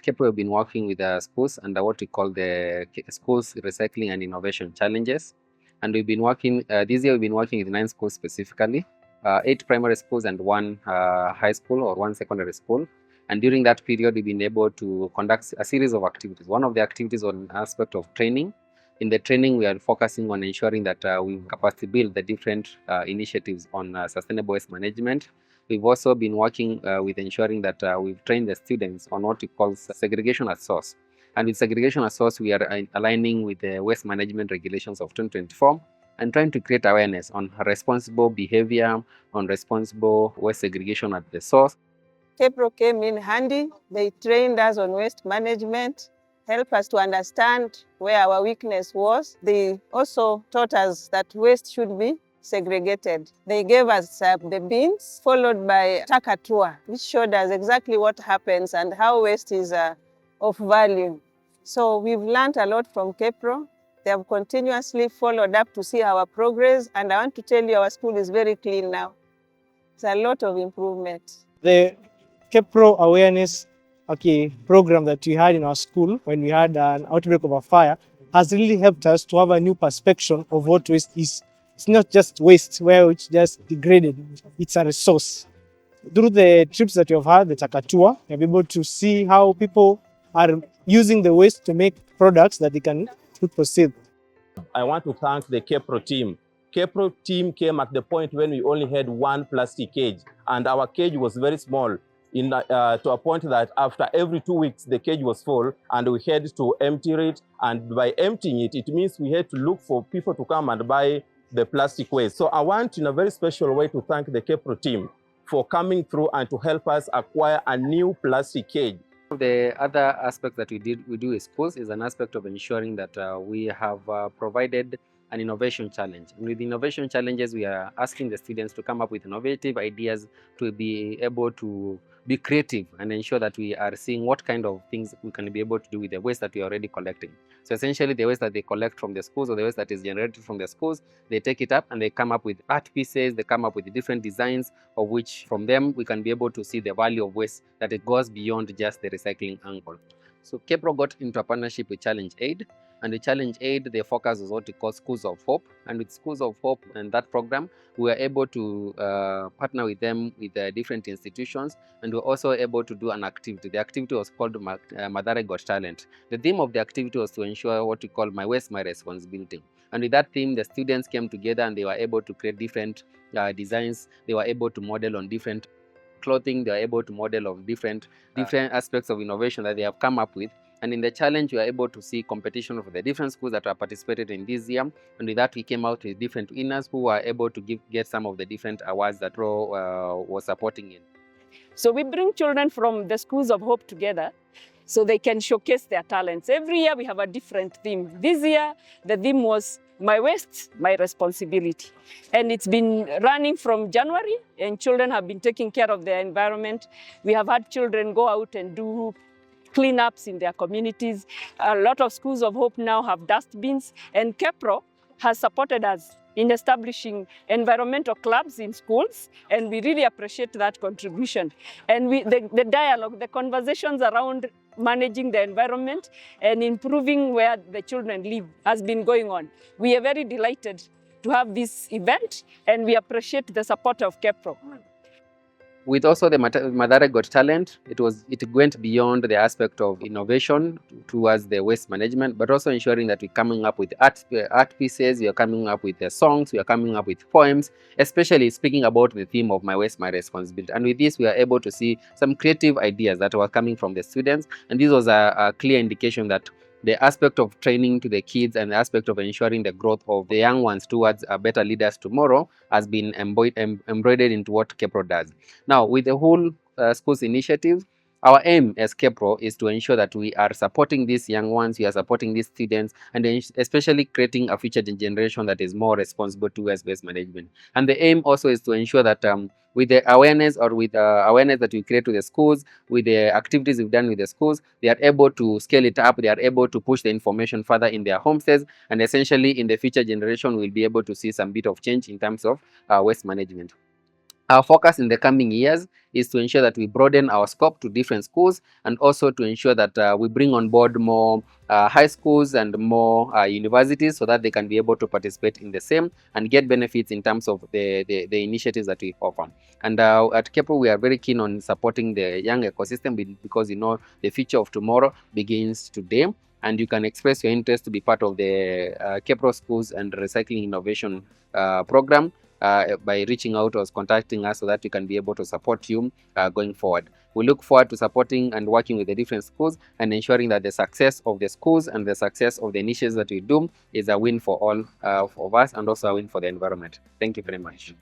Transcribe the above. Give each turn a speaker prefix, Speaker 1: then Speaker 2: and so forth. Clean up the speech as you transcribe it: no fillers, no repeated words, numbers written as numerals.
Speaker 1: KEPRO have been working with schools under what we call the Schools Recycling and Innovation Challenges. And we've been working, this year we've been working with 9 schools specifically, 8 primary schools and 1 high school or 1 secondary school. And during that period, we've been able to conduct a series of activities. One of the activities was an aspect of training. In the training, we are focusing on ensuring that we capacity build the different initiatives on sustainable waste management. We've also been working with ensuring that we've trained the students on what we call segregation at source. And with segregation at source, we are aligning with the waste management regulations of 2024 and trying to create awareness on responsible behavior, on responsible waste segregation at the source.
Speaker 2: KEPRO came in handy. They trained us on waste management, helped us to understand where our weakness was. They also taught us that waste should be segregated. They gave us the bins, followed by taka tour, which showed us exactly what happens and how waste is of value. So we've learned a lot from KEPRO. They have continuously followed up to see our progress, and I want to tell you our school is very clean now. It's a lot of improvement.
Speaker 3: The KEPRO awareness program that we had in our school when we had an outbreak of a fire has really helped us to have a new perspective of what waste is. It's not just waste where it's just degraded, it's a resource. Through the trips that you've had, the taka tour, you'll be able to see how people are using the waste to make products that they can proceed.
Speaker 4: I want to thank the KEPRO team. KEPRO team came at the point when we only had 1 plastic cage, and our cage was very small, to a point that after every 2 weeks, the cage was full, and we had to empty it. And by emptying it, it means we had to look for people to come and buy the plastic waste. So I want, in a very special way, to thank the KEPRO team for coming through and to help us acquire a new plastic cage.
Speaker 1: The other aspect that we do with schools is an aspect of ensuring that we have provided an innovation challenge. And with innovation challenges, we are asking the students to come up with innovative ideas to be able to be creative and ensure that we are seeing what kind of things we can be able to do with the waste that we are already collecting. So essentially, the waste that they collect from the schools or the waste that is generated from the schools, they take it up and they come up with art pieces, they come up with different designs, of which from them we can be able to see the value of waste, that it goes beyond just the recycling angle. So KEPRO got into a partnership with Challenge Aid, and the Challenge Aid, their focus is what we call Schools of Hope. And with Schools of Hope and that program, we were able to partner with them with different institutions, and we were also able to do an activity. The activity was called Madare Got Talent. The theme of the activity was to ensure what we call My Waste, My Responsibility. And with that theme, the students came together and they were able to create different designs. They were able to model on different clothing. They are able to model of different aspects of innovation that they have come up with. And in the challenge, we are able to see competition for the different schools that are participated in this year. And with that, we came out with different winners who were able to get some of the different awards that KEPRO was supporting in.
Speaker 5: So we bring children from the Schools of Hope together so they can showcase their talents. Every year we have a different theme. This year, the theme was My Waste, My Responsibility. And it's been running from January, and children have been taking care of their environment. We have had children go out and do cleanups in their communities. A lot of Schools of Hope now have dustbins, and KEPRO has supported us in establishing environmental clubs in schools, and we really appreciate that contribution. And the dialogue, the conversations around managing the environment and improving where the children live has been going on. We are very delighted to have this event, and we appreciate the support of KEPRO.
Speaker 1: With also the Madare Got Talent, it went beyond the aspect of innovation towards the waste management, but also ensuring that we're coming up with art pieces, we are coming up with songs, we are coming up with poems, especially speaking about the theme of My Waste, My Responsibility. And with this, we are able to see some creative ideas that were coming from the students. And this was a clear indication that the aspect of training to the kids and the aspect of ensuring the growth of the young ones towards better leaders tomorrow has been embroidered into what KEPRO does. Now, with the whole schools initiative, our aim as KEPRO is to ensure that we are supporting these young ones, we are supporting these students, and especially creating a future generation that is more responsible towards waste management. And the aim also is to ensure that with the awareness or with awareness that we create to the schools, with the activities we've done with the schools, they are able to scale it up, they are able to push the information further in their homesteads, and essentially in the future generation we'll be able to see some bit of change in terms of waste management. Our focus in the coming years is to ensure that we broaden our scope to different schools, and also to ensure that we bring on board more high schools and more universities, so that they can be able to participate in the same and get benefits in terms of the initiatives that we offer. And at KEPRO, we are very keen on supporting the young ecosystem, because the future of tomorrow begins today. And you can express your interest to be part of the KEPRO Schools and Recycling Innovation Program by reaching out or contacting us, so that we can be able to support you going forward. We look forward to supporting and working with the different schools and ensuring that the success of the schools and the success of the initiatives that we do is a win for all of us, and also a win for the environment. Thank you very much.